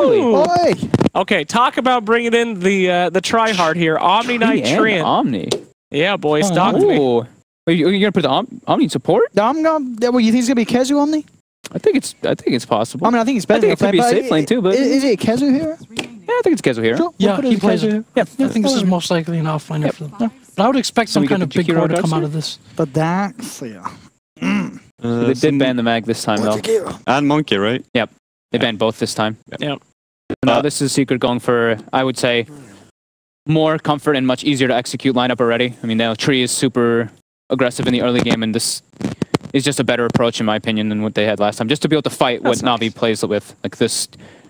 Omni. Okay, talk about bringing in the try-hard here. Omni Knight Trent. Omni. Yeah, boys, talk to me. Are you going to put the Omni in support? Well, you think it's going to be KheZu Omni? I think it's possible. I mean, I think it's better. I think it could be a safe lane too, but is it a KheZu hero? Yeah, I think it's KheZu hero. Sure, yeah, he plays it. Yep. I think this is most likely an offliner for them. Yeah. But I would expect some kind of big core to come out of this. The Dax, yeah. They did ban the mag this time, though. And Monkey, right? Yep. They banned both this time. Yep. Now this is Secret going for, I would say, more comfort and much easier to execute lineup already. I mean, the tree is super aggressive in the early game, and this is just a better approach, in my opinion, than what they had last time. Just to be able to fight what NaVi plays with. Like this,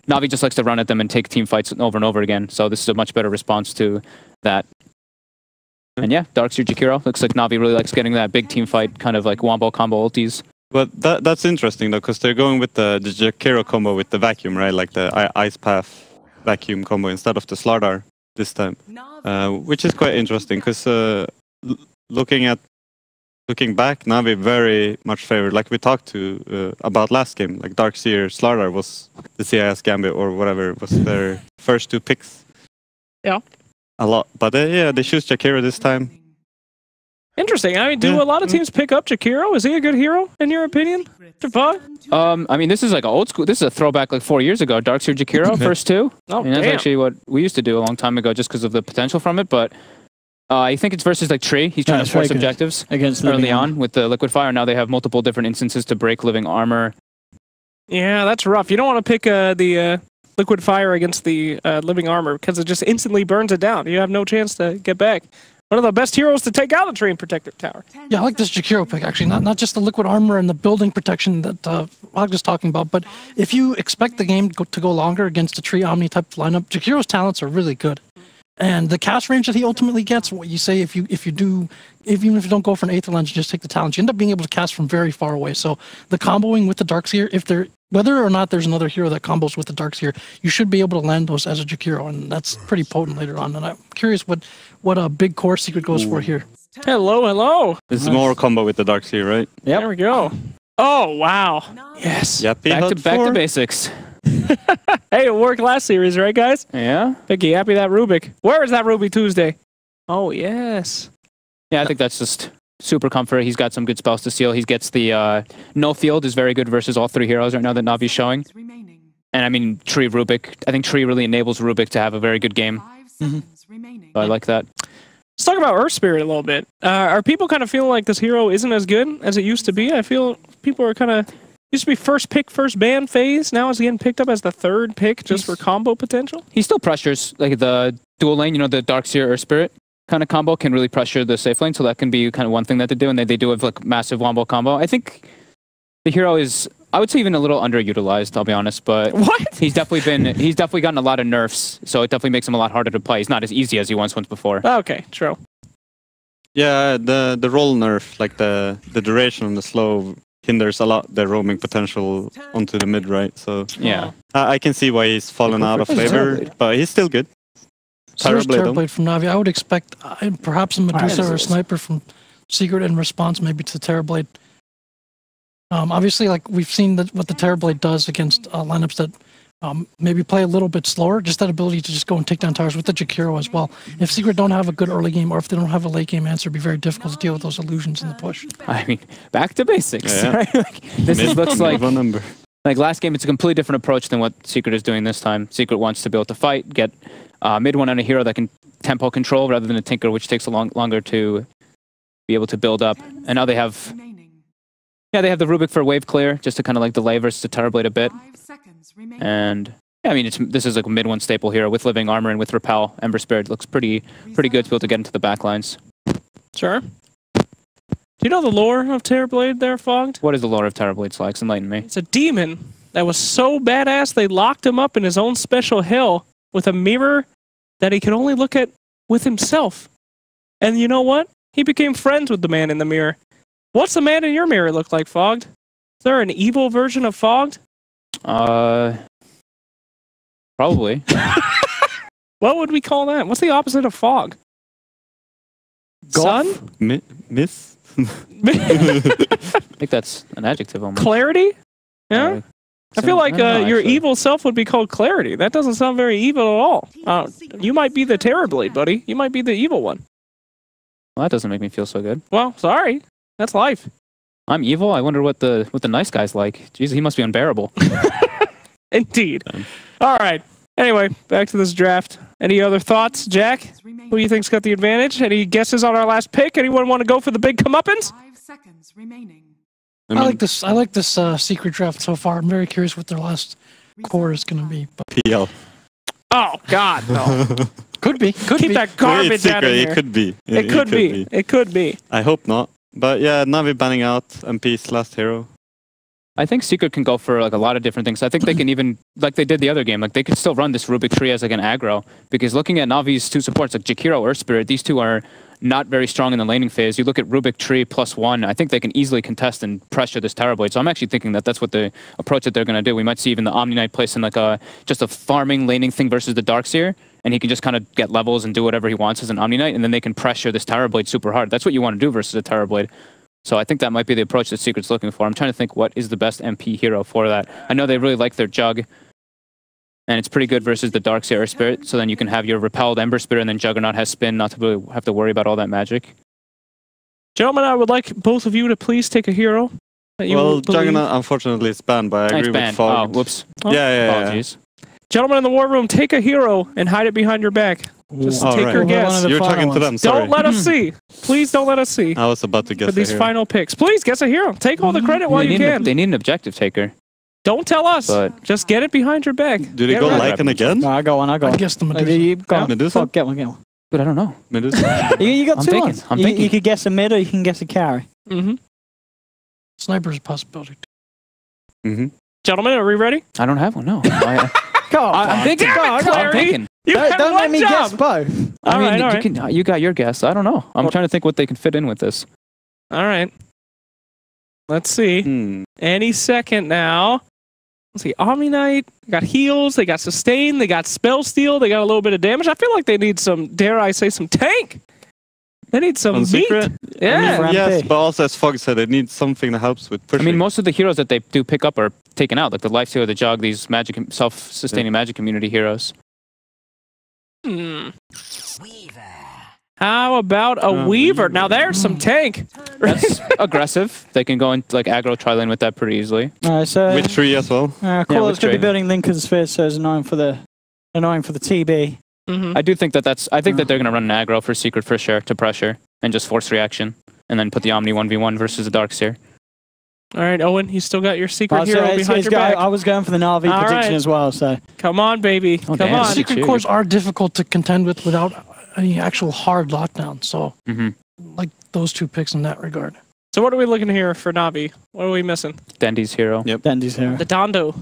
NaVi just likes to run at them and take team fights over and over again. So this is a much better response to that. And yeah, Darkseer Jakiro. Looks like NaVi really likes getting that big team fight, kind of like wombo combo ultis. But that's interesting, though, because they're going with the Jakiro combo with the vacuum, right? Like the Ice Path vacuum combo instead of the Slardar this time. Which is quite interesting, because looking back, NaVi very much favored, like we talked to about last game, like Darkseer Slardar was the CIS Gambit or whatever, was their first 2 picks. Yeah. A lot. But yeah, they choose Jakiro this time. Interesting. I mean, do a lot of teams pick up Jakiro? Is he a good hero, in your opinion? I mean, this is like old school. This is a throwback like 4 years ago. Darkseer Jakiro, first 2. Oh, that's actually what we used to do a long time ago just because of the potential from it. But I think it's versus like Tree. He's trying to force objectives against early on with the Liquid Fire. Now they have multiple different instances to break living armor. Yeah, that's rough. You don't want to pick the Liquid Fire against the living armor because it just instantly burns it down. You have no chance to get back. One of the best heroes to take out a Tree Protective Tower. Yeah, I like this Jakiro pick, actually. Not just the liquid armor and the building protection that Rog was talking about, but if you expect the game to go longer against a Tree Omni type lineup, Jakiro's talents are really good. And the cast range that he ultimately gets, what you say, even if you don't go for an Aether Lens, you just take the talents, you end up being able to cast from very far away. So the comboing with the Darkseer, whether or not there's another hero that combos with the Darkseer, you should be able to land those as a Jakiro, and that's pretty potent later on. And I'm curious what a big core Secret goes for here. Hello, hello. This is more combo with the Darkseer, right? Yep. There we go. Oh, wow. Yes. Back to basics. Hey, it worked last series, right, guys? Yeah. Picky, happy that Rubik. Where is that Ruby Tuesday? Oh, yes. Yeah, I think that's just super comfort. He's got some good spells to seal. He gets the no field is very good versus all 3 heroes right now that Navi's showing. And I mean, Tree Rubik. I think Tree really enables Rubik to have a very good game. So I like that. Let's talk about Earth Spirit a little bit. Are people kind of feeling like this hero isn't as good as it used to be? I feel people are kind of... Used to be first pick, first ban phase. Now it's getting picked up as the 3rd pick just for combo potential. He still pressures, like the dual lane, you know, the Darkseer or Spirit kind of combo can really pressure the safe lane. So that can be kind of one thing that they do. And they do have like massive wombo combo. I think the hero is, I would say, even a little underutilized, I'll be honest. But what? He's definitely gotten a lot of nerfs. So it definitely makes him a lot harder to play. He's not as easy as he once before. Okay, true. Yeah, the roll nerf, like the duration and the slow hinders a lot the roaming potential onto the mid, right? So yeah, I can see why he's fallen out of favor, but he's still good. Terrorblade from Navi. I would expect perhaps a Medusa or a Sniper from Secret in response maybe to Terrorblade. Obviously, like we've seen what the Terrorblade does against lineups that maybe play a little bit slower, just that ability to just go and take down towers with the Jakiro as well. If Secret don't have a good early game, or if they don't have a late game answer, it'd be very difficult to deal with those illusions in the push. I mean, back to basics, yeah. Right? Like, this looks like last game, it's a completely different approach than what Secret is doing this time. Secret wants to be able to fight, get mid one on a hero that can tempo control rather than a Tinker, which takes longer to be able to build up. And now they have... Yeah, they have the Rubik for wave clear, just to kind of like delay versus the Terrorblade a bit. And yeah, I mean, this is like a mid 1 staple here with living armor and with repel. Ember Spirit looks pretty good to be able to get into the back lines. Sure. Do you know the lore of Terrorblade there, Fogged? What is the lore of Terrorblade, Slacks? Enlighten me. It's a demon that was so badass they locked him up in his own special hell with a mirror that he could only look at with himself. And you know what? He became friends with the man in the mirror. What's the man in your mirror look like, Fogged? Is there an evil version of Fogged? Probably. What would we call that? What's the opposite of fog? Sun? Miss? I think that's an adjective almost. Clarity? Yeah? I feel like I don't know, your actually. evil self would be called Clarity. That doesn't sound very evil at all. You might be the Terrorblade, buddy. You might be the evil one. Well, that doesn't make me feel so good. Well, sorry. That's life. I'm evil. I wonder what the nice guy's like. Jeez, he must be unbearable. Indeed. All right. Anyway, back to this draft. Any other thoughts, Jack? Who do you think's got the advantage? Any guesses on our last pick? Anyone want to go for the big comeuppance? 5 seconds remaining. I like this. I like this secret draft so far. I'm very curious what their last core is going to be. But PL. Oh God, no! could be. Could Keep be. that garbage It's out of secret. here. It could be. It could be. It could be. I hope not. But yeah, NaVi banning out MP's last hero. I think Secret can go for like a lot of different things. I think they can even, like they did the other game, like they could still run this Rubik tree as like an aggro. Because looking at Navi's two supports, like Jakiro or Spirit, these two are not very strong in the laning phase. You look at Rubik tree +1, I think they can easily contest and pressure this Terrorblade. So I'm actually thinking that that's what the approach that they're going to do. We might see even the Omni Knight place in like just a farming laning thing versus the Darkseer. And he can just kind of get levels and do whatever he wants as an Omni Knight. And then they can pressure this Terrorblade super hard. That's what you want to do versus a Terrorblade. So I think that might be the approach that Secret's looking for. I'm trying to think what is the best MP hero for that. I know they really like their Jug, and it's pretty good versus the Darkseer Spirit. So then you can have your repelled Ember Spirit, and then Juggernaut has spin, not to really have to worry about all that magic. Gentlemen, I would like both of you to please take a hero that you Well, believe. Juggernaut unfortunately is banned, but I Thanks, agree ban. with Fog. Oh, whoops. Yeah. Apologies. Gentlemen in the war room, take a hero and hide it behind your back. Just Oh, take right. your One guess. of the You're final talking to ones. them, sorry. Don't let us see. Please don't let us see. I was about to guess For these a hero. final picks. Please guess a hero. Take all the credit while you can. They need an objective taker. Don't tell us. But- Just get it behind your back. Do they Get go rid of Lycan again? No, I got one. I got I one. guess the Maybe Medusa. you got Yeah. one. Medusa? Fuck, get one, get one. But I don't know. Medusa? You got I'm two thinking, ones. I'm You thinking. could guess a mid or you can guess a carry. Mm-hmm. Sniper's a possibility. Mm-hmm. Gentlemen, are we ready? I don't have one, no. Go on. I'm thinking. Damn it, I'm Clarity. thinking. You had Don't one let me job. guess both. I All mean, right, all right. you got your guess. I don't know. I'm trying to think what they can fit in with this. All right. Let's see. Any second now. Let's see. Omni Knight. They got heals. They got sustain. They got spell steal. They got a little bit of damage. I feel like they need some, dare I say, some tank. They need some On meat. Secret? Yeah. For Yes, MP. but also as Fog said, it needs something that helps with I pushing. mean, most of the heroes that they do pick up are taken out, like the Lifesteal, the Jug, these magic, self-sustaining magic community heroes. How about a Weaver? Now there's some tank. That's aggressive. They can go and like aggro tri-lane with that pretty easily. Alright, so with tree as well. cool. Yeah, It's with going to be trade. building Lincoln Sphere, so it's annoying for the TB. Mm-hmm. I do think that I think that they're going to run an aggro for Secret for sure to pressure and just force reaction and then put the Omni 1v1 versus the Darkseer. All right, Owen, you still got your secret So hero it's behind your back. I was going for the NaVi All prediction right. as well, so. Come on, baby. Oh, Come damn. on. Secret Secret Cheer. cores are difficult to contend with without any actual hard lockdown. So, like those two picks in that regard. So what are we looking here for Navi? What are we missing? Dendy's hero. Yep. Dendy's here. The Dondo.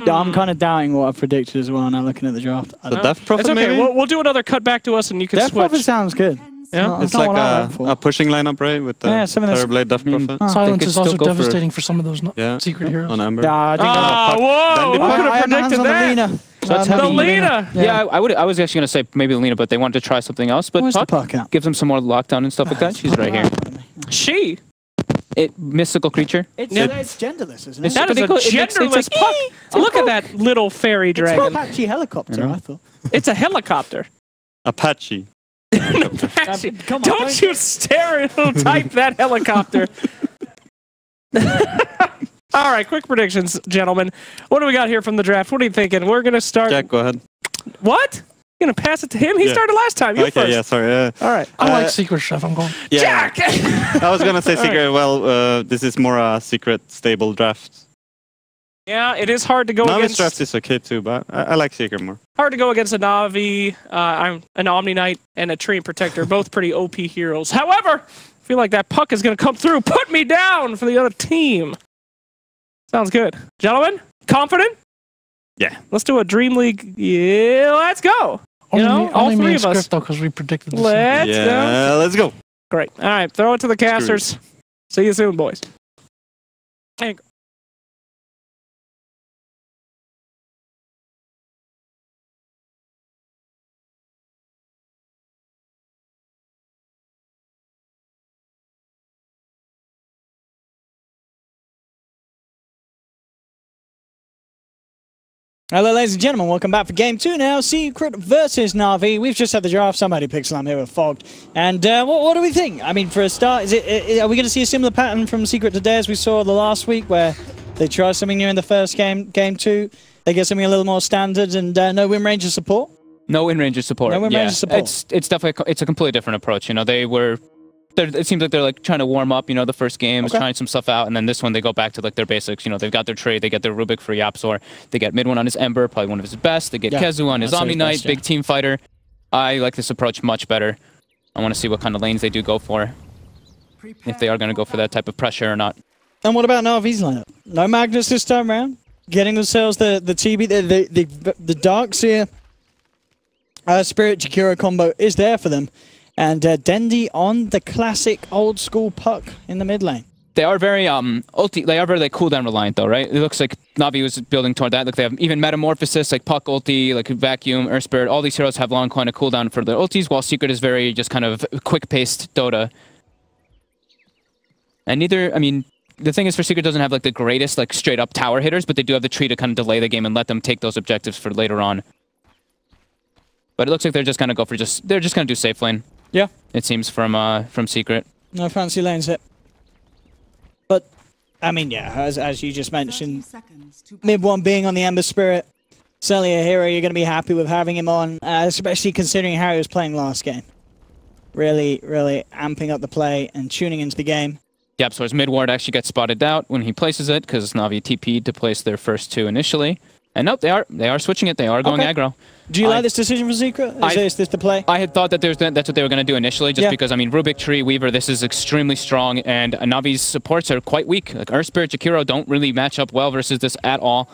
I'm kind of doubting what I predicted as well now looking at the draft. The Death Prophet, It's okay. maybe? We'll do another cut back to us and you can Death Prophet switch. sounds good. Yeah? It's not like what I went for. a pushing lineup, right? With the Yeah, some of those- Terrorblade Death I mean, Prophet. Silence could is still also go for- devastating for some of those Yeah. secret heroes. On Amber. Yeah, I think Ah, whoa! Dandy Who Puck. could have I had my hands predicted on the that? Lena. So that's The heavy. Lena! Yeah, I was actually going to say maybe Lena, but they wanted to try something else. But Where's the Puck puck at? gives them some more lockdown and stuff like that. She's right here. She. Mystical creature. It's genderless, isn't it? It's- That is but a it makes- it's genderless like, puck. Look at that little fairy It's dragon. an Apache helicopter, I thought. It's a helicopter. Apache. Apache. Come on, Don't you stereotype that helicopter. All right, quick predictions, gentlemen. What do we got here from the draft? What are you thinking? We're going to start... Jack, go ahead. What? You're going to pass it to him? He Yeah. started last time. You Okay, first. yeah, sorry. All right. I like Secret Chef. I'm going. Yeah. Jack! I was gonna say Secret. Well, this is more a Secret stable draft. Yeah, it is hard to go Navi's against... draft is okay too, but I like Secret more. Hard to go against a Navi, I'm an Omni Knight, and a Treant Protector. Both pretty OP heroes. However, I feel like that puck is going to come through. Put me down for the other team. Sounds good. Gentlemen, confident? Yeah. Let's do a Dream League. Yeah, let's go. You know, all only me three and of us. Script though, because we predicted this. Let's go. Yeah, let's go. Great. All right, throw it to the casters. See you soon, boys. Anchor. Hello, ladies and gentlemen. Welcome back for game 2 now. Secret versus NaVi. We've just had the draft. Somebody picks Slam here with Fogged. And what do we think? I mean, for a start, are we going to see a similar pattern from Secret today as we saw the last week, where they try something new in the first game, game 2, they get something a little more standard, and no Win Ranger support? No Win Ranger support. No Win Ranger support. It's definitely a completely different approach. You know, it seems like they're like trying to warm up, you know, the first game, trying some stuff out, and then this one they go back to like their basics. You know, they've got their trade, they get their Rubik for YapzOr, they get mid one on his Ember, probably one of his best, they get KheZu on his Omni Knight, big team fighter. I like this approach much better. I want to see what kind of lanes they do go for, if they are going to go for that type of pressure or not. And what about NaVi's lineup? No Magnus this time around, getting themselves the TB, the Darkseer Spirit Jakiro combo is there for them. And Dendi on the classic old school puck in the mid lane. They are very they are very like cooldown reliant though, right? It looks like NaVi was building toward that. Like they have even Metamorphosis, like Puck ulti, like Vacuum, Earth Spirit. All these heroes have long kind of cooldown for their ultis, while Secret is very just kind of quick-paced Dota. And neither, I mean, the thing is for Secret doesn't have like the greatest like straight up tower hitters, but they do have the tree to kind of delay the game and let them take those objectives for later on. But it looks like they're just gonna go for they're just gonna do safe lane. Yeah, it seems from Secret. No fancy lanes hit. But I mean, yeah, as you just mentioned, mid one being on the Ember Spirit, certainly a hero you're going to be happy with having him on, especially considering how he was playing last game. Really, really amping up the play and tuning into the game. YapzOr's mid ward actually gets spotted out when he places it because NaVi TP'd to place their first 2 initially. And nope, they are switching it. They are going aggro. Do you like this decision for Secret? Is this the play? I had thought that that's what they were going to do initially, just because, I mean, Rubik, Tree, Weaver, this is extremely strong, and NaVi's supports are quite weak. Like, Earth Spirit, Jakiro don't really match up well versus this at all.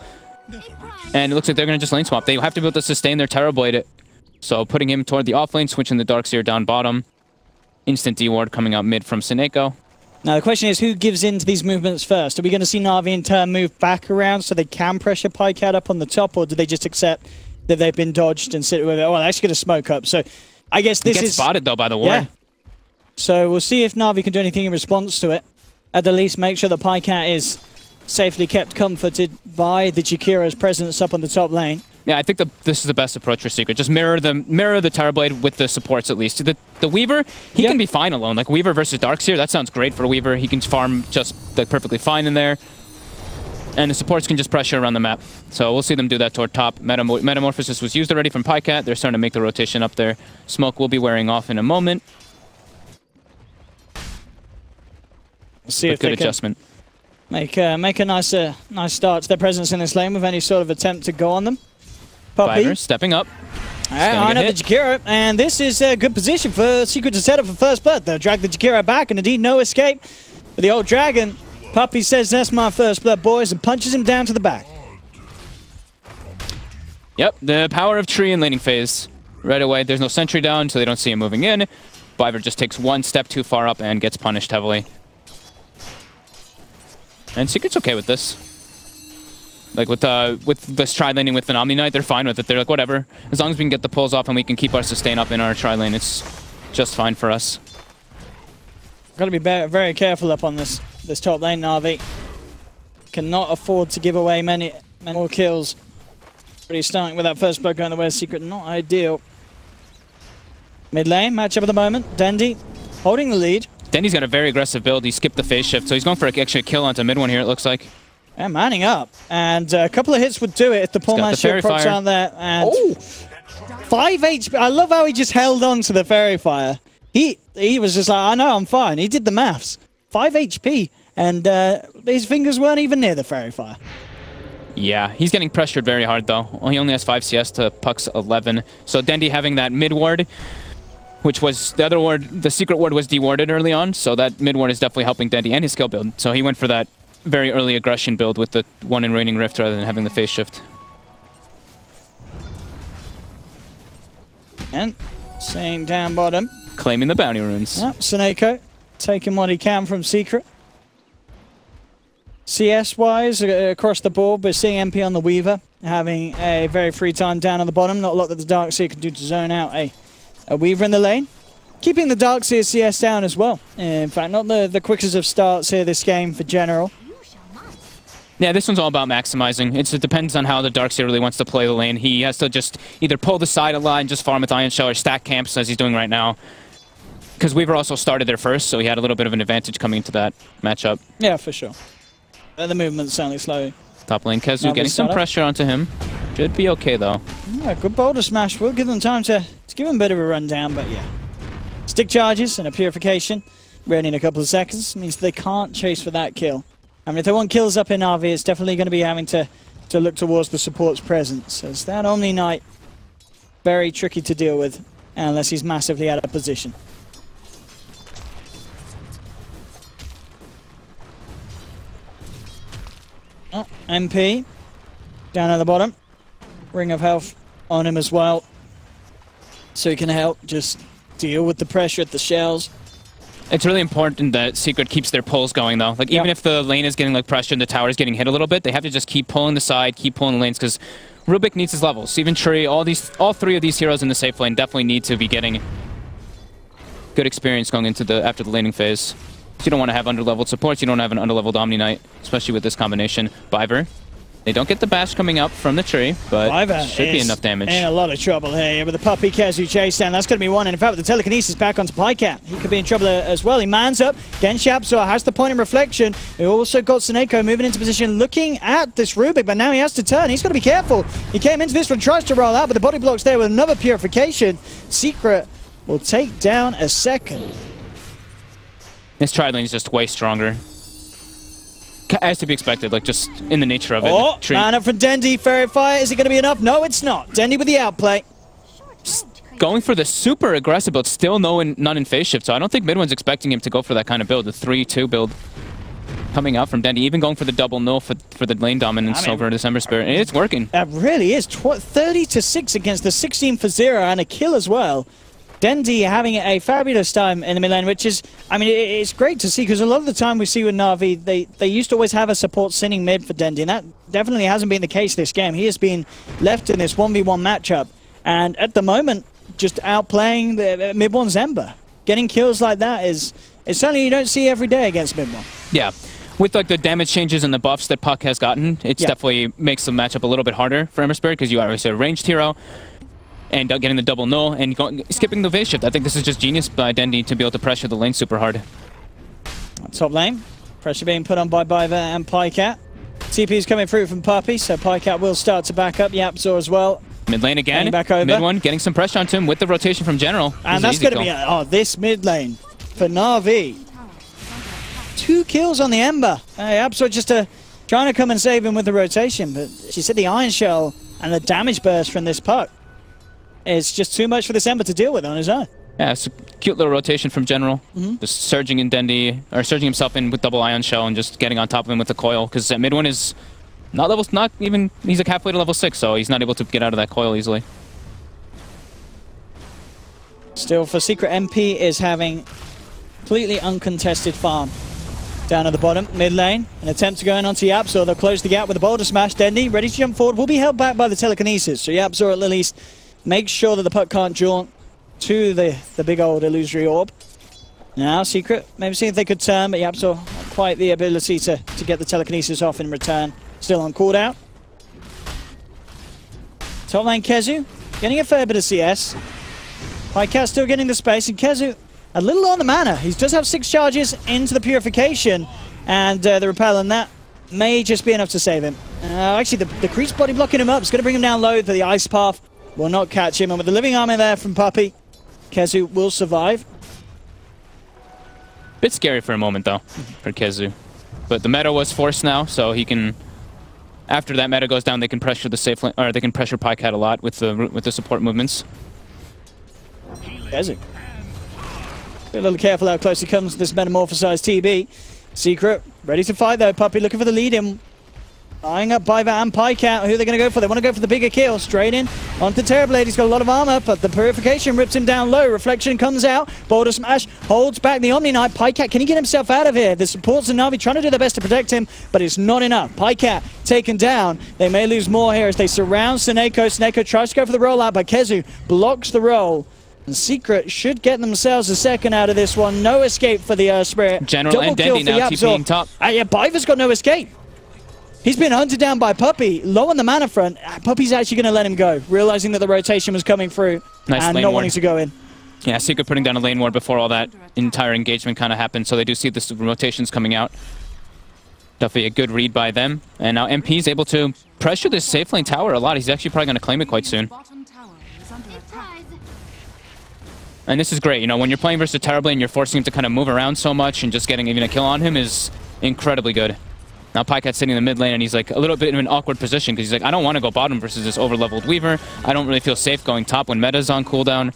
And it looks like they're going to just lane swap. They have to be able to sustain their Terrorblade. So putting him toward the offlane, switching the Darkseer down bottom. Instant D-ward coming out mid from Sineko. Now the question is, who gives in to these movements first? Are we going to see NaVi in turn move back around so they can pressure Pycat up on the top, or do they just accept that they've been dodged and sit with it? Oh, they're actually going to smoke up. So I guess this is spotted though by the ward. Yeah. So we'll see if NaVi can do anything in response to it. At the least, make sure the Pycat is safely kept comforted by the Jakiro's presence up on the top lane. Yeah, I think this is the best approach for Secret. Just mirror the Terrorblade with the supports at least. The Weaver, he can be fine alone. Like Weaver versus Darkseer, that sounds great for Weaver. He can farm just like perfectly fine in there. And the supports can just pressure around the map. So we'll see them do that toward top. Metamorphosis was used already from Pycat. They're starting to make the rotation up there. Smoke will be wearing off in a moment. We'll see if good they adjustment. Make a nice start to their presence in this lane with any sort of attempt to go on them. Puppey stepping up. On up the Jakiro, and this is a good position for Secret to set up for first blood. They'll drag the Jakiro back, and indeed no escape for the old dragon. Puppey says, "That's my first blood, boys," and punches him down to the back. Yep, the power of tree in laning phase. Right away, there's no sentry down, so they don't see him moving in. Biver just takes one step too far up and gets punished heavily. And Secret's okay with this. Like with this tri laning with an Omni Knight, they're fine with it. They're like, whatever. As long as we can get the pulls off and we can keep our sustain up in our tri lane, it's just fine for us. Got to be very careful up on this top lane. NaVi cannot afford to give away many more kills. Pretty starting with that first blood going the way of Secret, not ideal. Mid lane matchup at the moment. Dendi holding the lead. Dendi's got a very aggressive build. He skipped the phase shift, so he's going for actually a kill onto mid one here. It looks like. And manning up, and a couple of hits would do it if the poor man's shield procs aren't there. And 5 HP. I love how he just held on to the Fairy Fire. He was just like, I know, I'm fine. He did the maths. 5 HP, and his fingers weren't even near the Fairy Fire. Yeah, he's getting pressured very hard though. Well, he only has 5 CS to Puck's 11. So Dendi having that mid ward, which was the other ward, the secret ward was dewarded early on, so that mid ward is definitely helping Dendi and his skill build. So he went for that very early aggression build with the one in Raining Rift rather than having the phase shift. And staying down bottom. Claiming the bounty runes. Yep, Sineko taking what he can from Secret. CS-wise, across the board, we're seeing MP on the Weaver, having a very free time down on the bottom. Not a lot that the Darkseer can do to zone out a Weaver in the lane. Keeping the Darkseer CS down as well. In fact, not the quickest of starts here this game for General. Yeah, this one's all about maximizing. It depends on how the Darkseer really wants to play the lane. He has to just either pull the side a lot and just farm with Ion Shell or stack camps as he's doing right now. Because Weaver also started there first, so he had a little bit of an advantage coming into that matchup. Yeah, for sure. The movement's certainly slow. Top lane, KheZu getting some pressure onto him. Should be okay, though. Yeah, good boulder smash. We'll give them time to give him a bit of a rundown, but yeah. Stick charges and a purification. Ready in a couple of seconds. Means they can't chase for that kill. I mean, if they want kills up in NaVi, it's definitely going to be having to look towards the support's presence. As that Omni Knight, very tricky to deal with, unless he's massively out of position. Oh, MP, down at the bottom. Ring of Health on him as well. So he can help just deal with the pressure at the shells. It's really important that Secret keeps their pulls going, though. Like, even if the lane is getting like pressure and the tower is getting hit a little bit, they have to just keep pulling the side, keep pulling the lanes, because Rubik needs his levels. Even Tree, all three of these heroes in the safe lane definitely need to be getting good experience going into after the laning phase. You don't want to have underleveled supports, you don't have an underleveled Omni Knight, especially with this combination. Biver. They don't get the bash coming up from the tree, but Biver should be enough damage. In a lot of trouble here with the Puppey KheZu chase down. That's going to be one. And in fact, with the telekinesis back onto Pycat, he could be in trouble as well. He mans up. Against YapzOr has the point in reflection. He also got Seneko moving into position, looking at this Rubik, but now he has to turn. He's got to be careful. He came into this one, tries to roll out, but the body block's there with another purification. Secret will take down a second. This tri-lane is just way stronger. As to be expected, like just in the nature of it. Oh, man up from Dendi. Fairy Fire, is it going to be enough? No, it's not. Dendi with the outplay. Going for the super aggressive build, still none in phase shift, so I don't think Midwin's expecting him to go for that kind of build, the 3-2 build coming out from Dendi, even going for the double null for the lane dominance over December Spirit, and it's working. That really is. 30-6 against the 16 for 0 and a kill as well. Dendi having a fabulous time in the mid lane, which is, I mean, it's great to see, because a lot of the time we see with NaVi, they used to always have a support sitting mid for Dendi, and that definitely hasn't been the case this game. He has been left in this 1v1 matchup, and at the moment, just outplaying the mid 1 Zemba. Getting kills like that is something you don't see every day against mid 1. Yeah. With like the damage changes and the buffs that Puck has gotten, it definitely makes the matchup a little bit harder for Ember Spirit, because you obviously have a ranged hero, and getting the double null, and skipping the phase shift. I think this is just genius by Dendi to be able to pressure the lane super hard. Top lane, pressure being put on by Biver and Pycat. TP is coming through from Puppey, so Pycat will start to back up. YapzOr as well. Mid lane again, back over. mid one, getting some pressure onto him with the rotation from General. And that's going to be, this mid lane for NaVi. 2 kills on the Ember. YapzOr just trying to come and save him with the rotation, but she said the Iron Shell and the damage burst from this Puck. It's just too much for this Ember to deal with on his own. Yeah, it's a cute little rotation from General. Just surging in Dendi, or surging himself in with double Ion Shell and just getting on top of him with the coil. Because that mid one is not even, he's like halfway to level 6, so he's not able to get out of that coil easily. Still, for Secret, MP is having completely uncontested farm. Down at the bottom, mid lane, an attempt to go in onto YapzOr. They'll close the gap with a boulder smash. Dendi ready to jump forward, will be held back by the telekinesis. So YapzOr at least makes sure that the puck can't jaunt to the big old illusory orb. Now Secret, maybe see if they could turn, but YapzOr not quite the ability to get the telekinesis off in return. Still on cooldown. Top lane KheZu, getting a fair bit of CS. Pycat still getting the space, and KheZu a little on the mana. He does have 6 charges into the purification, and the repel on that may just be enough to save him. Actually, the crease body blocking him up is going to bring him down low. The ice path will not catch him, and with the living armor there from Puppey, KheZu will survive. Bit scary for a moment though, for KheZu. But the meta was forced now, so he can. After that meta goes down, they can pressure the safe lane, or they can pressure Pycat a lot with the support movements. KheZu. Be a little careful how close he comes to this metamorphosized TB. Secret, ready to fight though. Puppey looking for the lead in. Eyeing up Biver and Pycat. Who are they going to go for? They want to go for the bigger kill. Straight in onto Terrorblade. He's got a lot of armor, but the purification rips him down low. Reflection comes out. Boulder Smash holds back the Omni Knight. Pycat, can he get himself out of here? The supports of NaVi trying to do their best to protect him, but it's not enough. Pycat taken down. They may lose more here as they surround Seneko. Seneko tries to go for the rollout, but KheZu blocks the roll. And Secret should get themselves a second out of this one. No escape for the Spirit. General and Dendi now TPing top. Yeah, Biver's got no escape. He's been hunted down by Puppey. Low on the mana front. Puppey's actually going to let him go, realizing that the rotation was coming through and not wanting to go in. Yeah, Secret putting down a lane ward before all that entire engagement kind of happened, so they do see the rotations coming out. Definitely a good read by them. And now MP is able to pressure this safe lane tower a lot. He's actually probably going to claim it quite soon. And this is great, you know, when you're playing versus terribly and you're forcing him to kind of move around so much and just getting even a kill on him is incredibly good. Now Pycat's sitting in the mid lane and he's like a little bit in an awkward position because he's like, I don't want to go bottom versus this over-leveled Weaver. I don't really feel safe going top when meta's on cooldown.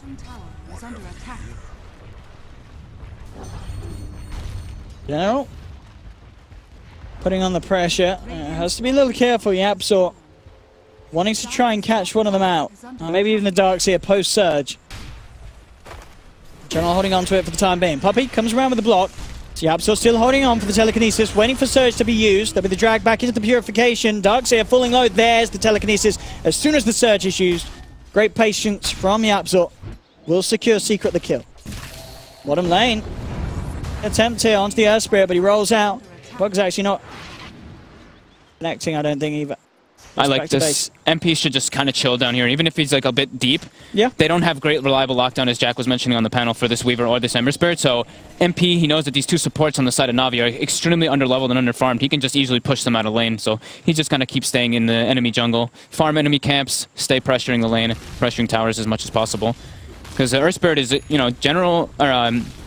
General putting on the pressure. Has to be a little careful, YapzOr. Wanting to try and catch one of them out. Maybe even the Darkseer post-surge. General holding on to it for the time being. Puppey comes around with the block. YapzOr still holding on for the telekinesis, waiting for Surge to be used. There'll be the drag back into the purification. Darkseer falling low. There's the telekinesis as soon as the Surge is used. Great patience from YapzOr. Will secure Secret the kill. Bottom lane. Attempt here onto the Earth Spirit, but he rolls out. Bug's actually not connecting, I don't think, either. I like this. MP should just kind of chill down here. Even if he's like a bit deep, yeah, they don't have great reliable lockdown, as Jack was mentioning on the panel, for this Weaver or this Ember Spirit. So MP, he knows that these two supports on the side of NaVi are extremely underleveled and underfarmed. He can just easily push them out of lane. So he just kind of keeps staying in the enemy jungle, farm enemy camps, stay pressuring the lane, pressuring towers as much as possible. Because the Earth Spirit is, you know, General, or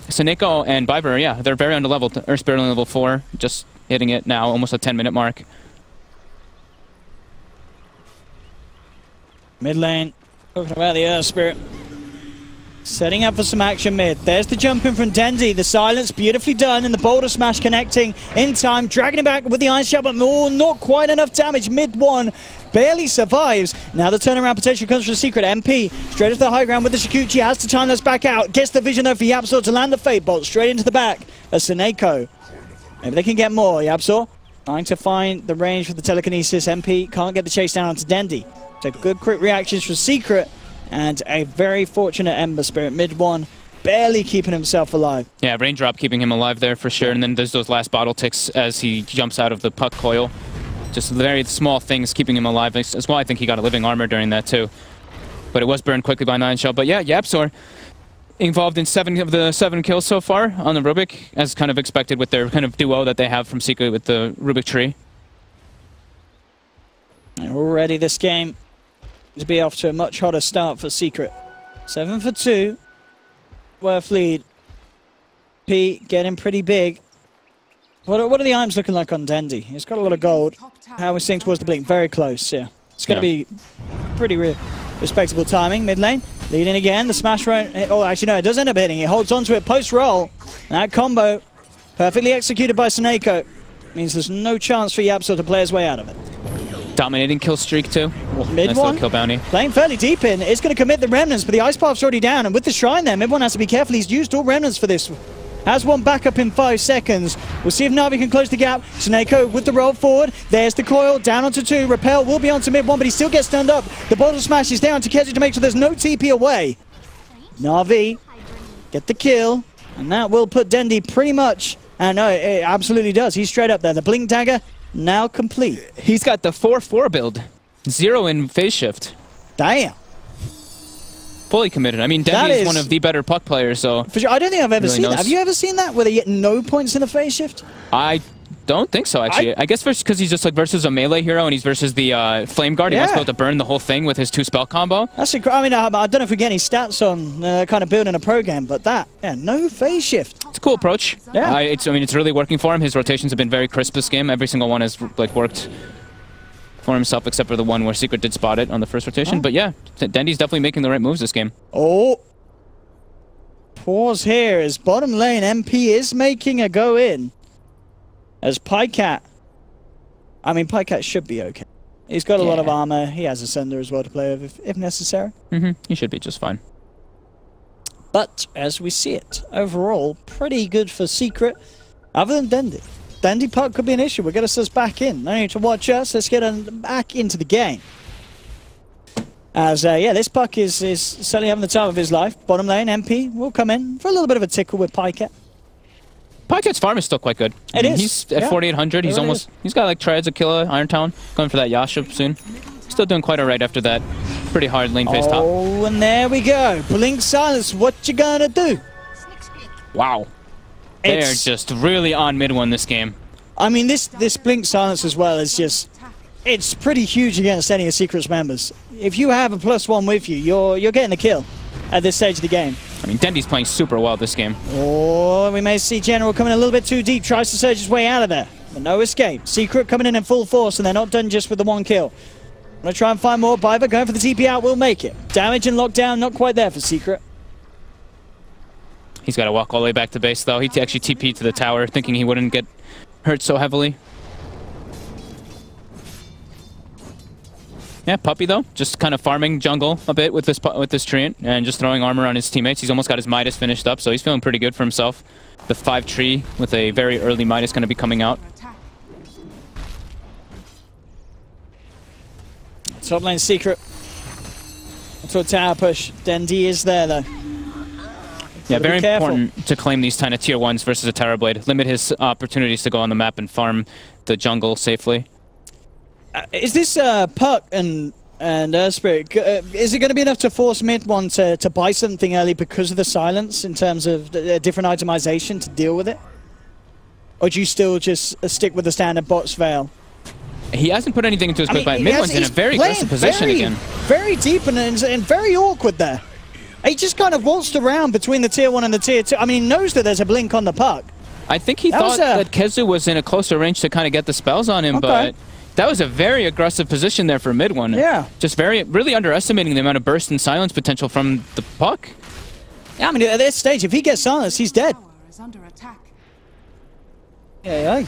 Seneko and Viper, yeah, they're very underleveled. Earth Spirit only level 4, just hitting it now, almost a 10-minute mark. Mid lane, talking about the Earth Spirit. Setting up for some action mid. There's the jump in from Dendy. The silence beautifully done, and the boulder smash connecting in time. Dragging it back with the ice shot, but not quite enough damage. Mid one barely survives. Now the turnaround potential comes from Secret. MP straight to the high ground with the Shikuchi. Has to time this back out. Gets the vision though for YapzOr to land the Fate Bolt straight into the back of Seneko. Maybe they can get more. YapzOr trying to find the range for the telekinesis. MP can't get the chase down onto Dendy. So good quick reactions from Secret, and a very fortunate Ember Spirit. Mid one, barely keeping himself alive. Yeah, raindrop keeping him alive there for sure, and then there's those last bottle ticks as he jumps out of the puck coil. Just very small things keeping him alive. As well, I think he got a living armor during that too. But it was burned quickly by 9shell. But yeah, YapzOr involved in 7 of the 7 kills so far on the Rubik, as kind of expected with their kind of duo that they have from Secret with the Rubik tree. And already this game to be off to a much hotter start for Secret. 7 for 2. Worth lead. P getting pretty big. What are the items looking like on Dendy? He's got a lot of gold. How we're seeing towards the blink. Very close, yeah. It's going to be pretty respectable timing. Mid lane. Leading again. The smash right. Oh, actually, no, it does end up hitting. He holds onto it post-roll. That combo, perfectly executed by Seneko, means there's no chance for YapzOr to play his way out of it. Dominating kill streak too. Mid nice one, kill bounty. Playing fairly deep in. It's going to commit the remnants, but the ice path's already down. And with the shrine there, mid one has to be careful. He's used all remnants for this. Has one back up in 5 seconds. We'll see if NaVi can close the gap. Seneko with the roll forward. There's the coil, down onto 2. Repel will be onto mid 1, but he still gets stunned up. The bottle smash is down to KheZu to make sure there's no TP away. NaVi get the kill, and that will put Dendy pretty much. And no, it absolutely does. He's straight up there. The blink dagger now complete. He's got the 4-4 build. 0 in phase shift. Damn. Fully committed. I mean, Dendy is one of the better puck players, so... For sure. I don't think I've ever seen that. Have you ever seen that, where they get no points in a phase shift? I don't think so, actually. I guess because he's just like versus a melee hero, and he's versus the Flame Guard. He wants to be able to burn the whole thing with his 2 spell combo. That's I mean, I don't know if we get any stats on kind of building a pro game, but that, yeah, no phase shift. It's a cool approach. Yeah. I mean, it's really working for him. His rotations have been very crisp this game. Every single one has like worked for himself, except for the one where Secret did spot it on the first rotation. But yeah, Dendy's definitely making the right moves this game. Oh. Pause here as bottom lane MP is making a go in. As Pycat, I mean, Pycat should be okay. He's got a lot of armor. He has a sender as well to play with if necessary. He should be just fine. But as we see it, overall, pretty good for Secret, other than Dendy. Dendy puck could be an issue. We'll get us back in. No need to watch us. Let's get back into the game. As, yeah, this puck is certainly having the time of his life. Bottom lane, MP will come in for a little bit of a tickle with Pycat. Pycat's farm is still quite good. It is. He's at 4,800. He's almost. He's got like Triads, Aquila, Iron Town, going for that Yasha soon. Still doing quite alright after that. Pretty hard lane phase top. Oh, and there we go. Blink Silence, what you gonna do? Wow. They're just really on mid one this game. I mean, this Blink Silence as well is just... It's pretty huge against any of Secret's members. If you have a +1 with you, you're getting the kill at this stage of the game. I mean, Dendy's playing super well this game. Oh, we may see General coming a little bit too deep. Tries to surge his way out of there, but no escape. Secret coming in full force, and they're not done just with the 1 kill. Gonna try and find more. Biver going for the TP out will make it. Damage and lockdown not quite there for Secret. He's got to walk all the way back to base, though. He actually TP'd to the tower, thinking he wouldn't get hurt so heavily. Yeah, Puppey, though, just kind of farming jungle a bit with this Treant and just throwing armor on his teammates. He's almost got his Midas finished up, so he's feeling pretty good for himself. The 5 tree with a very early Midas going to be coming out. Top lane Secret. That's what tower push. Dendy is there, though. Yeah, very important to claim these kind of tier 1s versus a Terror Blade. Limit his opportunities to go on the map and farm the jungle safely. Is this Puck and Spirit, is it going to be enough to force mid one to buy something early because of the silence in terms of the different itemization to deal with it? Or do you still just stick with the standard bots veil? He hasn't put anything into his quick buy. Mid one's in a very aggressive position again. Very deep and very awkward there. He just kind of waltzed around between the tier 1 and the tier 2. I mean, he knows that there's a blink on the Puck. I think he thought that KheZu was in a closer range to kind of get the spells on him, but that was a very aggressive position there for mid one. Yeah. Just really underestimating the amount of burst and silence potential from the Puck. Yeah, I mean, at this stage, if he gets silenced, he's dead. Yeah.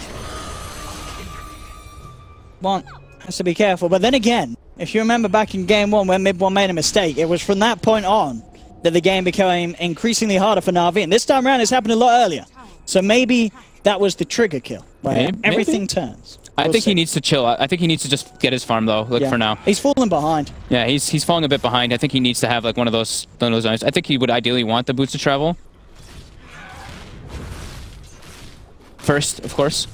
One has to be careful. But then again, if you remember back in game 1 when mid 1 made a mistake, it was from that point on that the game became increasingly harder for NaVi. And this time around, it's happened a lot earlier. So maybe that was the trigger kill, where everything turns. I think he needs to chill. I think he needs to just get his farm, though, for now. He's falling behind. Yeah, he's falling a bit behind. I think he needs to have like one of those items. I think he would ideally want the boots to travel. First, of course.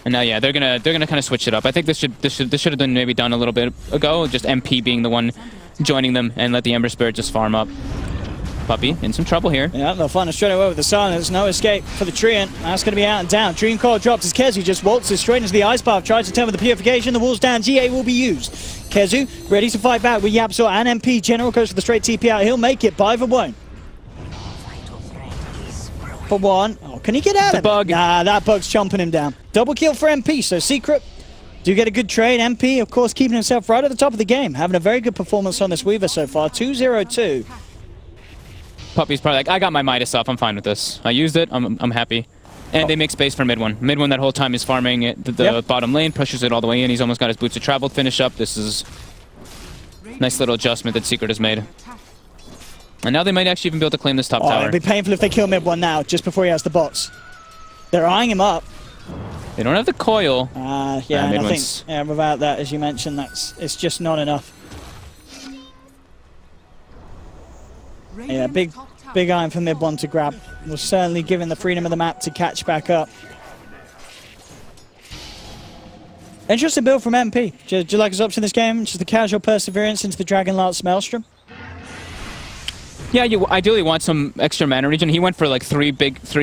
And now, yeah, they're gonna kind of switch it up. I think this should have been maybe done a little bit ago. Just MP being the one joining them and let the Ember Spirit just farm up. Puppey in some trouble here. Yeah, they'll find it straight away with the silence. No escape for the Treant. That's going to be out and down. Dream Core drops as KheZu just waltzes straight into the Ice Path. Tries to turn with the Purification. The wall's down. GA will be used. KheZu ready to fight back with YapzOr and MP. General goes for the straight TP out. He'll make it. Biver won't. For 1. Oh, can he get out of it? Bug. Nah, that bug's chomping him down. Double kill for MP. So Secret do get a good trade. MP, of course, keeping himself right at the top of the game. Having a very good performance on this Weaver so far. 2-0-2. Puppey's probably like, I got my Midas up. I'm fine with this. I used it. I'm happy. And they make space for mid one. Mid one that whole time is farming it, the bottom lane, pushes it all the way in. He's almost got his boots of travel finish up. This is a nice little adjustment that Secret has made. And now they might actually even be able to claim this top tower. It'd be painful if they kill mid one now, just before he has the bots. They're eyeing him up. They don't have the coil. Yeah, and I think without that, as you mentioned, it's just not enough. Yeah, big iron for mid one to grab. Was certainly given the freedom of the map to catch back up. Interesting build from MP. Do you like his ops in this game? Just the casual perseverance into the Dragonlance Maelstrom. Yeah, you ideally want some extra mana regen. He went for like 3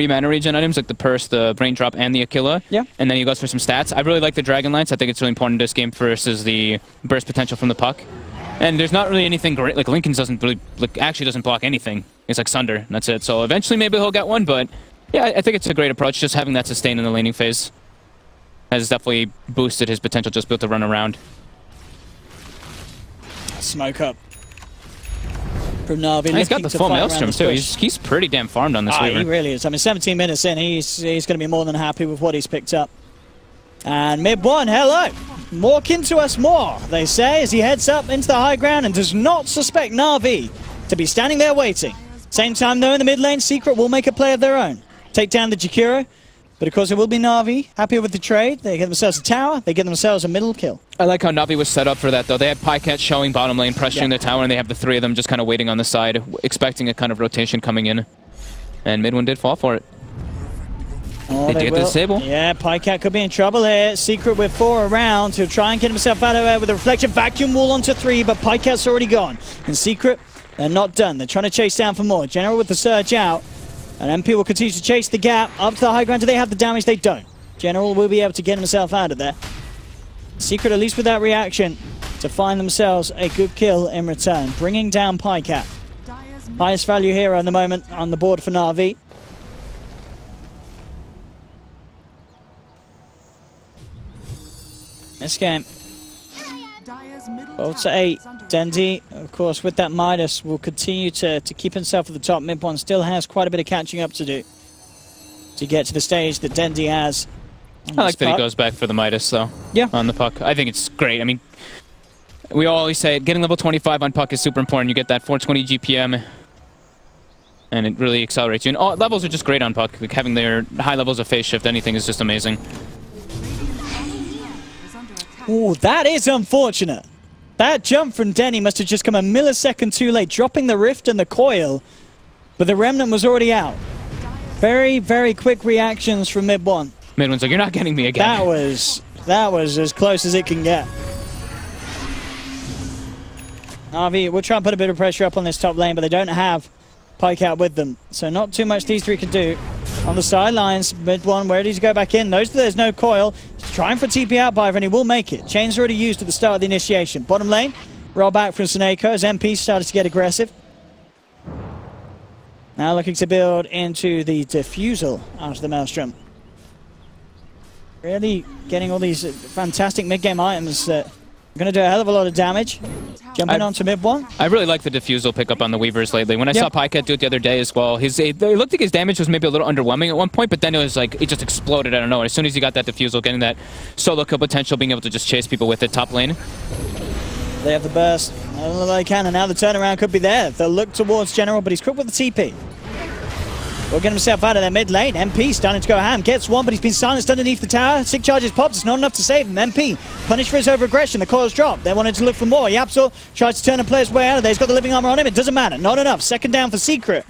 mana regen items, like the Purse, the Raindrop, and the Aquila. Yeah. And then he goes for some stats. I really like the Dragonlance. I think it's really important in this game versus the burst potential from the Puck. And there's not really anything great. Like Lincoln doesn't really, actually doesn't block anything. It's like Sunder, and that's it. So eventually maybe he'll get one, but yeah, I think it's a great approach. Just having that sustain in the laning phase has definitely boosted his potential just built to run around. Smoke up. From NaVi. He's got the full Maelstrom too. He's pretty damn farmed on this Weaver. He really is. I mean, 17 minutes in, he's going to be more than happy with what he's picked up. And mid one, hello. Walk into us more, they say, as he heads up into the high ground and does not suspect NaVi to be standing there waiting. Same time, though, in the mid lane, Secret will make a play of their own. Take down the Jakiro. But of course, it will be NaVi. Happy with the trade. They get themselves a tower. They get themselves a middle kill. I like how NaVi was set up for that, though. They had Pycat showing bottom lane, pressuring the tower, and they have the 3 of them just kind of waiting on the side, expecting a kind of rotation coming in. And mid one did fall for it. Oh, they did get the disable. Yeah, Pycat could be in trouble here. Secret with 4 around. He'll try and get himself out of there with a reflection. Vacuum wall onto 3, but Pycat's already gone. And Secret, they're not done. They're trying to chase down for more. General with the surge out. And MP will continue to chase the gap up to the high ground. Do they have the damage? They don't. General will be able to get himself out of there. Secret, at least with that reaction, to find themselves a good kill in return. Bringing down Pycat. Highest value hero at the moment on the board for NaVi. This game. 12 to 8. Dendy, of course, with that Midas, will continue to keep himself at the top. Mid one still has quite a bit of catching up to do to get to the stage that Dendy has. I like that he goes back for the Midas, though. Yeah. On the puck. I think it's great. I mean, we always say getting level 25 on puck is super important. You get that 420 GPM, and it really accelerates you. And all levels are just great on puck. Like having their high levels of phase shift, anything is just amazing. Oh, that is unfortunate. That jump from Denny must have just come a millisecond too late, dropping the rift and the coil, but the remnant was already out. Very, very quick reactions from mid one. Mid one's like, you're not getting me again. That was as close as it can get. NaVi will try and put a bit of pressure up on this top lane, but they don't have Pycat with them, so not too much these three can do. On the sidelines, mid one, where does he go back in? There's no coil. He's trying for TP out by, and he will make it. Chain's already used at the start of the initiation. Bottom lane, roll back from Seneko as MP started to get aggressive. Now looking to build into the defusal out of the Maelstrom. Really getting all these fantastic mid-game items that are going to do a hell of a lot of damage. Jumping onto mid one. I really like the defusal pickup on the Weavers lately. When I saw Pycat do it the other day as well, it looked like his damage was maybe a little underwhelming at one point, but then it was like, it just exploded. I don't know. As soon as he got that defusal, getting that solo kill potential, being able to just chase people with it top lane. They have the burst. I don't know they can, and now the turnaround could be there. They'll look towards General, but he's quick with the TP. Will get himself out of their mid lane. MP starting to go ham. Gets one, but he's been silenced underneath the tower. 6 charges popped. It's not enough to save him. MP punished for his over-aggression. The coils drop. They wanted to look for more. YapzOr tries to turn a player's way out of there. He's got the living armor on him. It doesn't matter. Not enough. Second down for Secret.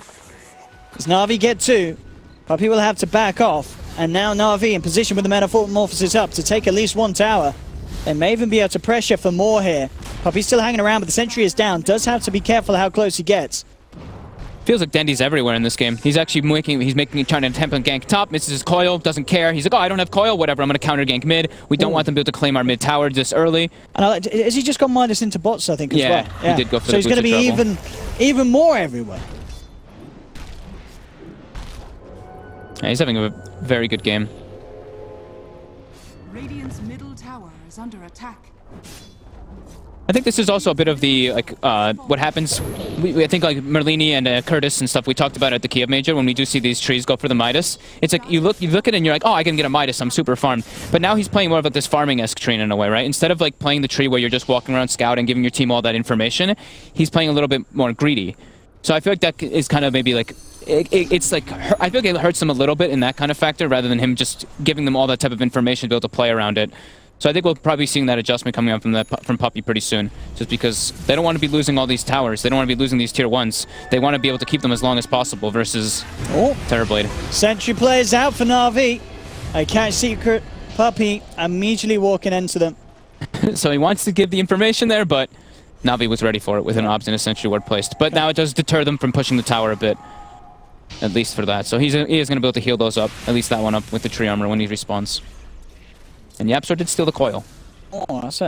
As NaVi get 2, Puppey will have to back off. And now NaVi in position with the Metamorphosis up to take at least 1 tower. They may even be able to pressure for more here. Puppey's still hanging around, but the sentry is down. Does have to be careful how close he gets. Feels like Dendy's everywhere in this game. He's actually trying to attempt on gank top, misses his coil, doesn't care. He's like, oh, I don't have coil, whatever, I'm going to counter gank mid. We don't want them to be able to claim our mid tower this early. And has he just got Midas into bots, I think, as well? Yeah, he did go for so he's going to be even more everywhere. Yeah, he's having a very good game. Radiant's middle tower is under attack. I think this is also a bit of the, what happens, I think like Merlini and Curtis and stuff we talked about at the Kiev Major, when we do see these trees go for the Midas. It's like, you look at it and you're like, oh, I can get a Midas, I'm super farmed. But now he's playing more of like this farming-esque tree in a way, right? Instead of like playing the tree where you're just walking around scouting, giving your team all that information, he's playing a little bit more greedy. So I feel like that is kind of maybe like, it's like, I feel like it hurts him a little bit in that kind of factor, rather than him just giving them all that type of information to be able to play around it. So I think we'll probably be seeing that adjustment coming up from Puppey pretty soon, just because they don't want to be losing all these towers. They don't want to be losing these tier 1s. They want to be able to keep them as long as possible versus Terrorblade. Sentry players out for NaVi. I catch Secret. Puppey immediately walking into them. So he wants to give the information there, but NaVi was ready for it with an obs and a Sentry ward placed. But now it does deter them from pushing the tower a bit, at least for that. So he is going to be able to heal those up, at least that one up with the tree armor when he respawns. And YapzOr did steal the coil. Oh, that's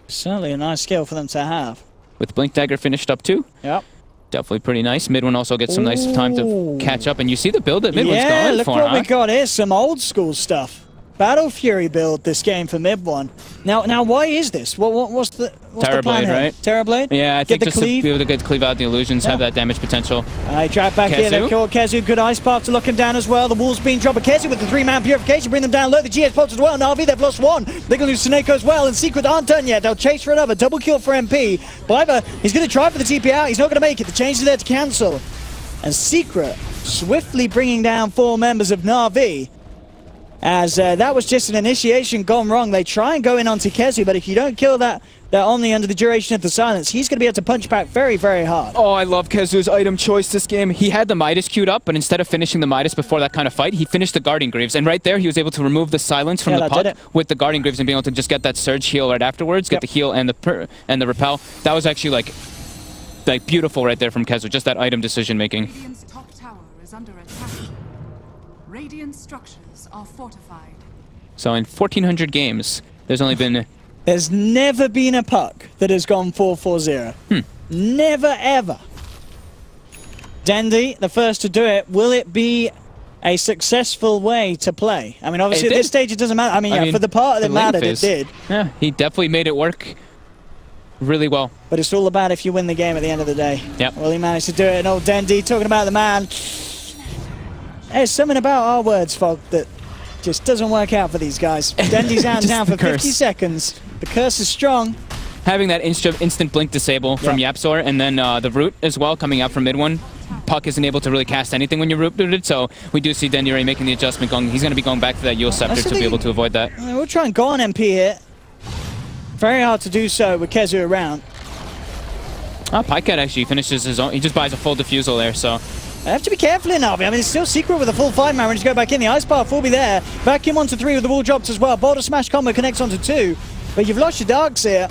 certainly a nice skill for them to have. With Blink Dagger finished up too. Yep. Definitely pretty nice. Mid one also gets some nice time to catch up. And you see the build that Mid one's going for. Yeah, look what we got here. Some old school stuff. Battle Fury build this game for mid one. Now why is this? What's the plan here? Right? Terrorblade? Yeah, I think just to cleave? be able to get cleave out the illusions, have that damage potential. Drive back here. They kill KheZu. Good ice path to lock him down as well. The wall's being dropped. But KheZu with the 3-man purification, bring them down low. The GS pops as well. NaVi, they've lost 1. They're going to lose Seneko as well. And Secret aren't done yet. They'll chase for another. Double kill for MP. Biver, he's going to try for the TP out. He's not going to make it. The change is there to cancel. And Secret swiftly bringing down 4 members of NaVi. As that was just an initiation gone wrong. They try and go in onto KheZu, but if you don't kill that that Omni under the duration of the silence, he's going to be able to punch back very, very hard. Oh, I love KheZu's item choice this game. He had the Midas queued up, but instead of finishing the Midas before that kind of fight, he finished the Guardian Greaves. And right there, he was able to remove the silence from the puck with the Guardian Greaves and being able to just get that surge heal right afterwards, get the heal and the repel. That was actually like beautiful right there from KheZu, just that item decision making. Radiant's top tower is under attack. Radiant structures are fortified. So in 1,400 games, there's only been... There's never been a puck that has gone 4-4-0. Never, ever. Dendi, the first to do it. Will it be a successful way to play? I mean, obviously at this stage it doesn't matter. I mean, for the part that mattered, it did. Yeah, he definitely made it work really well. But it's all about if you win the game at the end of the day. Yep. Well, he managed to do it. And old Dendi talking about the man. There's something about our words, Fog, that just doesn't work out for these guys. Dendi's down for 50 seconds. The curse is strong. Having that instant blink disable from YapzOr, and then the root as well coming out from mid one. Puck isn't able to really cast anything when you're root booted, so we do see Dendi making the adjustment. He's going to be going back to that Yule Scepter to be able to avoid that. I mean, we'll try and go on MP here. Very hard to do so with KheZu around. Pycat actually finishes his own. He just buys a full defusal there, so... I have to be careful in NaVi. I mean, it's still Secret with a full 5-man ready to go back in. The Ice Path will be there. Vacuum onto 3 with the wall dropped as well. Boulder Smash combo connects onto 2. But you've lost your Darks here.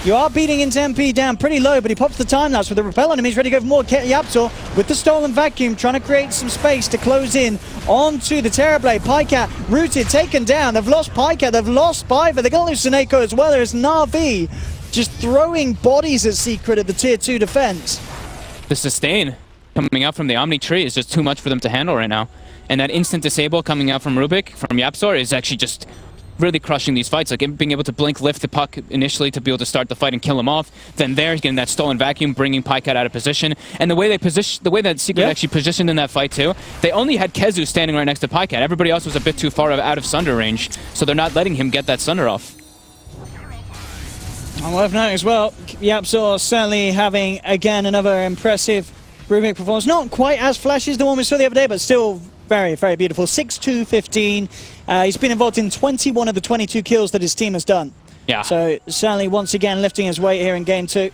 You are beating into MP down pretty low, but he pops the time lapse with the repel enemies ready to go for more. YapzOr with the stolen vacuum, trying to create some space to close in onto the Terrorblade. Pycat rooted, taken down. They've lost Pycat, they've lost Biver. They're going to lose Seneko as well. There's NaVi just throwing bodies at Secret at the tier 2 defense. The sustain coming out from the Omni tree is just too much for them to handle right now. And that instant disable coming out from Rubik, from YapzOr, is actually just really crushing these fights. Like being able to blink, lift the puck initially to be able to start the fight and kill him off. Then there, getting that stolen vacuum, bringing Pycat out of position. And the way that Secret actually positioned in that fight too, they only had KheZu standing right next to Pycat. Everybody else was a bit too far out of Sunder range, so they're not letting him get that Sunder off. And worth noting as well, YapzOr certainly having, again, another impressive Rubik performance. Not quite as flashy as the one we saw the other day, but still very, very beautiful. 6-2-15. He's been involved in 21 of the 22 kills that his team has done. Yeah. So certainly once again lifting his weight here in game 2.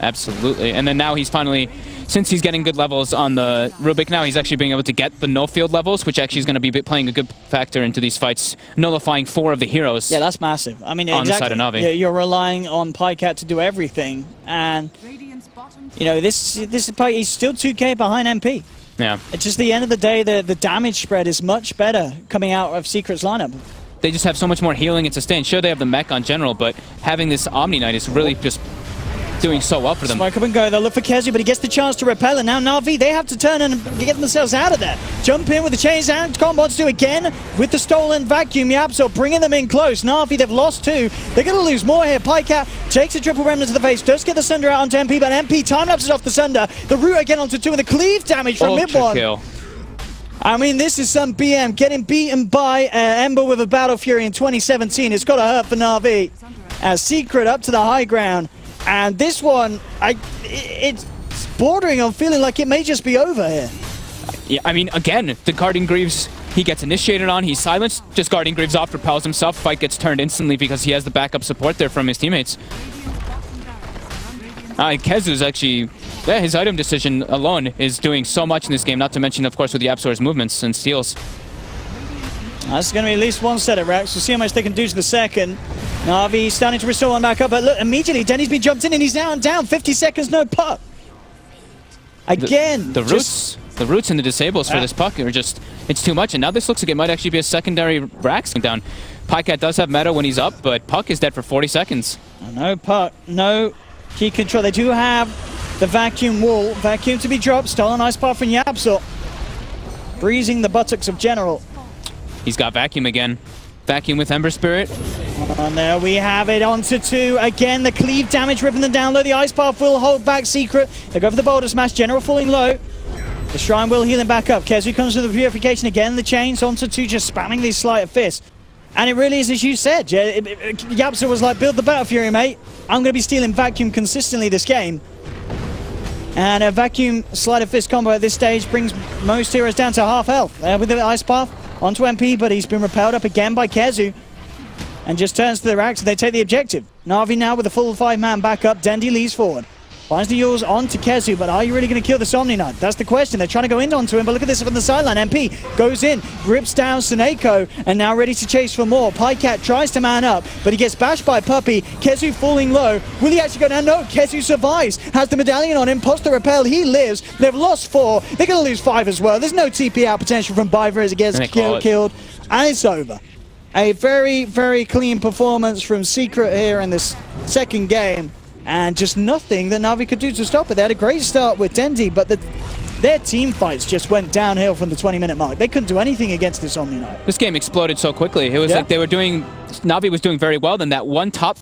Absolutely. And then now he's finally, since he's getting good levels on the Rubik now, he's actually being able to get the no-field levels, which actually is going to be playing a good factor into these fights, nullifying 4 of the heroes. Yeah, that's massive. I mean, on the side of NaVi. You're relying on Pycat to do everything, and you know this is he's still 2k behind MP. Yeah. It's just the end of the day, the damage spread is much better coming out of Secret's lineup. They just have so much more healing and sustain. Sure, they have the mech on general, but having this Omni Knight is really just doing so well for them. Smoke up and go. They'll look for KheZu, but he gets the chance to repel. And now NaVi, they have to turn and get themselves out of there. Jump in with the chains and combos do again with the stolen vacuum. YapzOr bringing them in close. NaVi, they've lost 2. They're going to lose more here. Pycat takes a triple remnant to the face. Does get the Sunder out onto MP, but MP time lapses off the Sunder. The root again onto 2 with the cleave damage from mid one. Kill. I mean, this is some BM getting beaten by Ember with a Battle Fury in 2017. It's got to hurt for NaVi. As Secret up to the high ground. And this one, it's bordering on feeling like it may just be over here. Yeah, I mean, again, the Guardian Greaves, he gets initiated on, he's silenced, just Guardian Greaves off, repels himself, fight gets turned instantly because he has the backup support there from his teammates. KheZu's actually, yeah, his item decision alone is doing so much in this game, not to mention, of course, with YapzOr's movements and steals. That's going to be at least one set of racks. We'll see how much they can do to the second. NaVi starting to restore one back up, but look, immediately Denny's been jumped in and he's now down. 50 seconds, no puck. Again. The roots and the disables for this puck are just, it's too much. And now this looks like it might actually be a secondary rack down. Pycat does have meta when he's up, but puck is dead for 40 seconds. No puck, no key control. They do have the vacuum wall. Vacuum to be dropped. Stolen ice path from YapzOr. Breezing the buttocks of General. He's got vacuum again. Vacuum with Ember Spirit. And there we have it, onto 2. Again, the cleave damage ripping them down low. The Ice Path will hold back Secret. They go for the Boulder Smash. General falling low. The Shrine will heal him back up. KheZu comes with the Purification again. The chains onto 2, just spamming these Sleight of Fist. And it really is as you said. YapzOr was like, build the Battle Fury, mate. I'm going to be stealing Vacuum consistently this game. And a Vacuum Sleight of Fist combo at this stage brings most heroes down to half health. With the Ice Path onto MP, but he's been repelled up again by KheZu. and just turns to the racks and they take the objective. NaVi now with a full 5-man backup. Dendi leads forward. Finds the Yules onto KheZu, but are you really going to kill this Omni Knight? That's the question. They're trying to go in onto him, but look at this from the sideline. MP goes in, grips down Suneko, and now ready to chase for more. Pycat tries to man up, but he gets bashed by Puppey. KheZu falling low. Will he actually go down? No, KheZu survives. Has the medallion on him. Poster repel. He lives. They've lost 4. They're going to lose 5 as well. There's no TP out potential from Biver as it gets killed. And it's over. A very, very clean performance from Secret here in this second game. And just nothing that NaVi could do to stop it. They had a great start with Dendi, but their team fights just went downhill from the 20-minute mark. They couldn't do anything against this Omni Knight. This game exploded so quickly. It was like they were doing... NaVi was doing very well, then that one top